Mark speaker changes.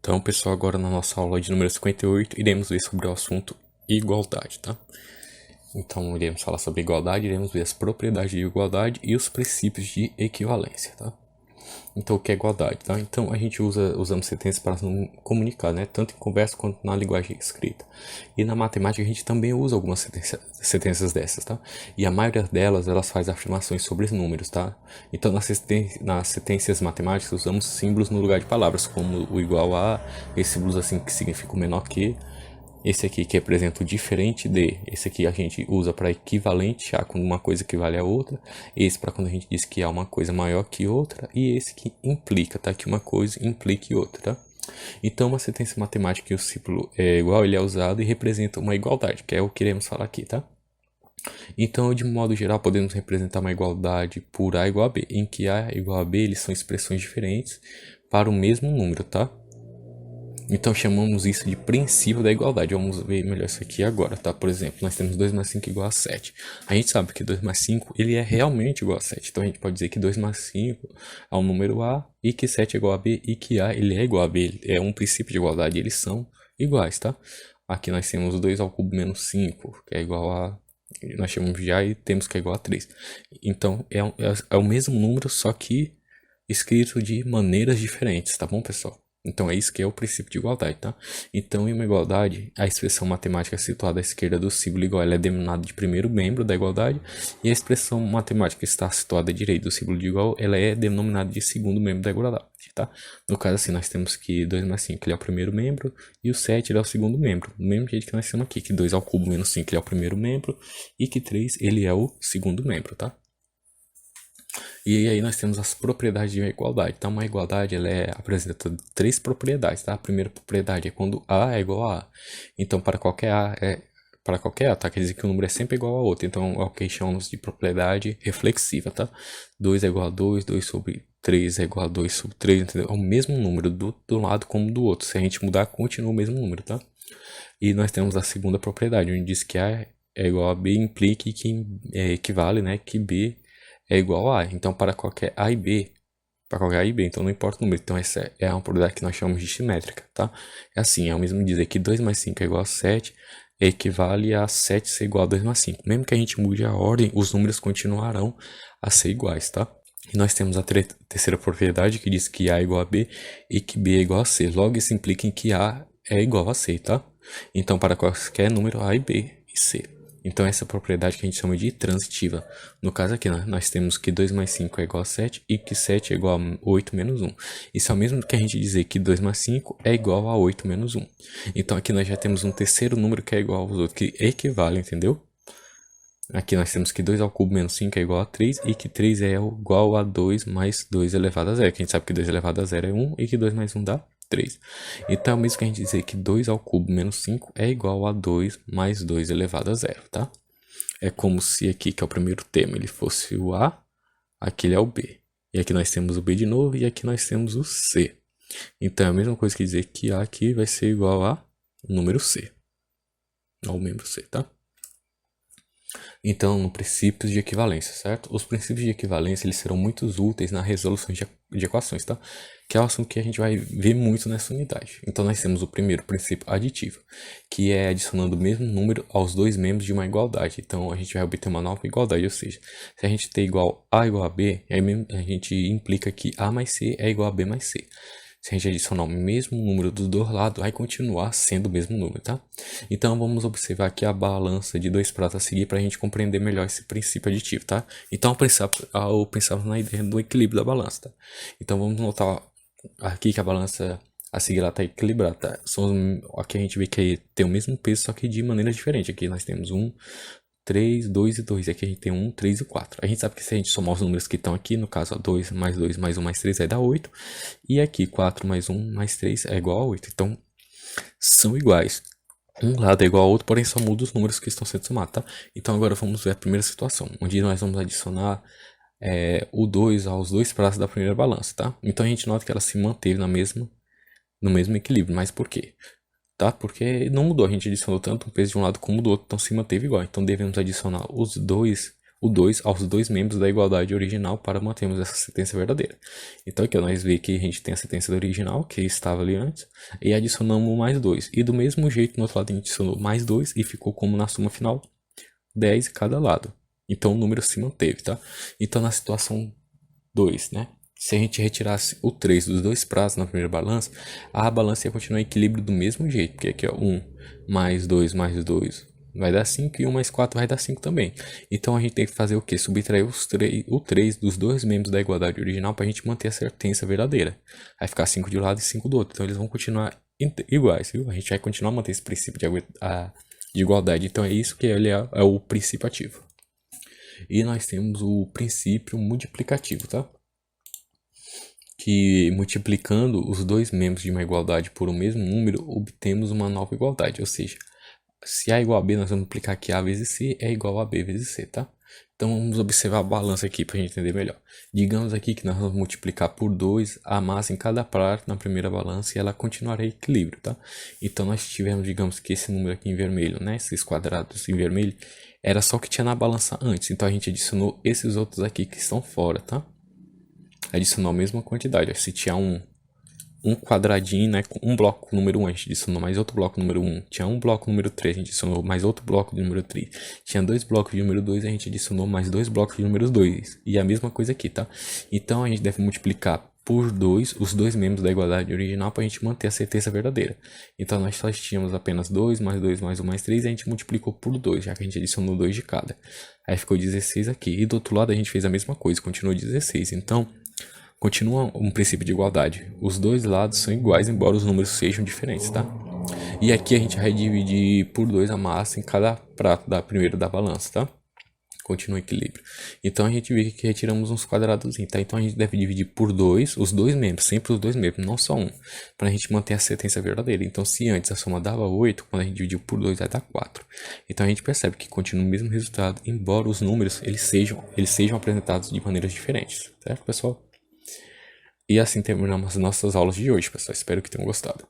Speaker 1: Então, pessoal, agora na nossa aula de número 58, iremos ver sobre o assunto igualdade, tá? Então, iremos falar sobre igualdade, iremos ver as propriedades de igualdade e os princípios de equivalência, tá? Então, o que é igualdade, tá? Então, a gente usamos sentenças para comunicar, né? Tanto em conversa quanto na linguagem escrita. E na matemática, a gente também usa algumas sentenças dessas, tá? E a maioria delas, elas faz afirmações sobre os números, tá? Então, nas sentenças matemáticas, usamos símbolos no lugar de palavras, como o igual a, esses símbolos assim que significam menor que, esse aqui que representa o diferente de, esse aqui a gente usa para equivalente a quando uma coisa equivale a outra, esse para quando a gente diz que há uma coisa maior que outra, e esse que implica, tá? Que uma coisa implique outra, tá? Então, uma sentença matemática que o símbolo é igual, ele é usado e representa uma igualdade, que é o que iremos falar aqui, tá? Então, de modo geral, podemos representar uma igualdade por A igual a B, em que A igual a B, eles são expressões diferentes para o mesmo número, tá? Então chamamos isso de princípio da igualdade. Vamos ver melhor isso aqui agora, tá? Por exemplo, nós temos 2 mais 5 igual a 7. A gente sabe que 2 mais 5 ele é realmente igual a 7. Então a gente pode dizer que 2 mais 5 é um número A e que 7 é igual a B e que A ele é igual a B. É um princípio de igualdade, eles são iguais, tá? Aqui nós temos 2 ao cubo menos 5, que é igual a... Nós chamamos de A e temos que é igual a 3. Então é o mesmo número, só que escrito de maneiras diferentes, tá bom, pessoal? Então é isso que é o princípio de igualdade, tá? Então em uma igualdade, a expressão matemática situada à esquerda do símbolo igual, ela é denominada de primeiro membro da igualdade, e a expressão matemática que está situada à direita do símbolo de igual, ela é denominada de segundo membro da igualdade, tá? No caso assim, nós temos que 2 mais 5 ele é o primeiro membro, e o 7 ele é o segundo membro, do mesmo jeito que nós temos aqui, que 2 ao cubo menos 5 ele é o primeiro membro, e que 3 ele é o segundo membro, tá? E aí nós temos as propriedades de uma igualdade. Então uma igualdade ela apresenta 3 propriedades, tá? A primeira propriedade é quando A é igual a A. Então para qualquer A, tá? Quer dizer que o número é sempre igual a outro. Então é o que chamamos de propriedade reflexiva, tá? 2 é igual a 2, 2 sobre 3 é igual a 2 sobre 3, entendeu? É o mesmo número do lado como do outro. Se a gente mudar, continua o mesmo número, tá? E nós temos a segunda propriedade, onde diz que A é igual a B, implica que equivale, né? Que B é igual a A. Então, para qualquer A e B, então não importa o número. Então, essa é uma propriedade que nós chamamos de simétrica, tá? É assim, é o mesmo dizer que 2 mais 5 é igual a 7, equivale a 7 ser igual a 2 mais 5. Mesmo que a gente mude a ordem, os números continuarão a ser iguais, tá? E nós temos a terceira propriedade que diz que A é igual a B e que B é igual a C. Logo, isso implica em que A é igual a C, tá? Então, para qualquer número A e B e C. Então essa propriedade que a gente chama de transitiva. No caso aqui, nós temos que 2 mais 5 é igual a 7 e que 7 é igual a 8 menos 1. Isso é o mesmo que a gente dizer que 2 mais 5 é igual a 8 menos 1. Então aqui nós já temos um terceiro número que é igual aos outros, que equivale, entendeu? Aqui nós temos que 2 ao cubo menos 5 é igual a 3 e que 3 é igual a 2 mais 2 elevado a 0. Que a gente sabe que 2 elevado a 0 é 1 e que 2 mais 1 dá 3. Então é o mesmo que a gente dizer que 2 ao cubo menos 5 é igual a 2 mais 2 elevado a 0, tá? É como se aqui, que é o primeiro termo, ele fosse o A, aqui ele é o B. E aqui nós temos o B de novo e aqui nós temos o C. Então é a mesma coisa que dizer que A aqui vai ser igual a número C. Ao membro C, tá? Então, no princípios de equivalência, certo? Os princípios de equivalência, eles serão muito úteis na resolução de equações, tá? Que é o assunto que a gente vai ver muito nessa unidade. Então, nós temos o primeiro princípio aditivo, que é adicionando o mesmo número aos dois membros de uma igualdade. Então, a gente vai obter uma nova igualdade, ou seja, se a gente tem A igual a B, aí a gente implica que A mais C é igual a B mais C. Se a gente adicionar o mesmo número dos dois lados, vai continuar sendo o mesmo número, tá? Então, vamos observar aqui a balança de 2 pratos a seguir para a gente compreender melhor esse princípio aditivo, tá? Então, eu pensava na ideia do equilíbrio da balança, tá? Então, vamos notar aqui que a balança a seguir ela está equilibrada, tá? Aqui a gente vê que tem o mesmo peso, só que de maneira diferente. Aqui nós temos 3, 2 e 2. Aqui a gente tem 1, 3 e 4. A gente sabe que se a gente somar os números que estão aqui, no caso, 2 mais 2 mais 1 mais 3 vai dar 8. E aqui 4 mais 1 mais 3 é igual a 8. Então, são iguais. Um lado é igual ao outro, porém só muda os números que estão sendo somados, tá? Então agora vamos ver a primeira situação, onde nós vamos adicionar o 2 aos dois pratos da primeira balança, tá? Então a gente nota que ela se manteve no mesmo equilíbrio. Mas por quê? Tá? Porque não mudou, a gente adicionou tanto o peso de um lado como do outro, então se manteve igual. Então devemos adicionar os dois, o 2 aos dois membros da igualdade original para mantermos essa sentença verdadeira. Então aqui ó, nós vemos que a gente tem a sentença original, que estava ali antes, e adicionamos mais 2. E do mesmo jeito, no outro lado a gente adicionou mais 2 e ficou como na suma final 10 em cada lado. Então o número se manteve, tá? Então na situação 2, né? Se a gente retirasse o 3 dos dois pratos na primeira balança, a balança ia continuar em equilíbrio do mesmo jeito. Porque aqui, ó, 1 mais 2 vai dar 5 e 1 mais 4 vai dar 5 também. Então a gente tem que fazer o quê? Subtrair o 3 dos dois membros da igualdade original para a gente manter a sentença verdadeira. Vai ficar 5 de um lado e 5 do outro. Então eles vão continuar iguais, viu? A gente vai continuar a manter esse princípio de igualdade. Então é isso que ele é o princípio ativo. E nós temos o princípio multiplicativo, tá? Que multiplicando os dois membros de uma igualdade por um mesmo número, obtemos uma nova igualdade. Ou seja, se A é igual a B, nós vamos multiplicar que A vezes C é igual a B vezes C, tá? Então vamos observar a balança aqui para a gente entender melhor. Digamos aqui que nós vamos multiplicar por 2 a massa em cada prato na primeira balança e ela continuará em equilíbrio, tá? Então nós tivemos, digamos que esse número aqui em vermelho, né? Esses quadrados em vermelho, era só o que tinha na balança antes. Então a gente adicionou esses outros aqui que estão fora, tá? Adicionou a mesma quantidade. Se tinha um quadradinho, né, com um bloco número 1, a gente adicionou mais outro bloco número 1. Tinha um bloco número 3, a gente adicionou mais outro bloco de número 3. Tinha dois blocos de número 2, a gente adicionou mais dois blocos de número 2. E a mesma coisa aqui, tá? Então a gente deve multiplicar por 2 os dois membros da igualdade original para a gente manter a sentença verdadeira. Então nós só tínhamos apenas 2 mais 2 mais 1 mais 3 e a gente multiplicou por 2, já que a gente adicionou 2 de cada. Aí ficou 16 aqui. E do outro lado a gente fez a mesma coisa, continuou 16. Então continua um princípio de igualdade. Os dois lados são iguais, embora os números sejam diferentes, tá? E aqui a gente vai dividir por 2 a massa em cada prato da primeira da balança, tá? Continua em equilíbrio. Então a gente vê que retiramos uns quadrados, tá? Então a gente deve dividir por 2 os dois membros, sempre os dois membros, não só um, para a gente manter a sentença verdadeira. Então se antes a soma dava 8, quando a gente dividiu por 2 vai dar 4. Então a gente percebe que continua o mesmo resultado, embora os números eles sejam apresentados de maneiras diferentes, certo, pessoal? E assim terminamos as nossas aulas de hoje, pessoal. Espero que tenham gostado.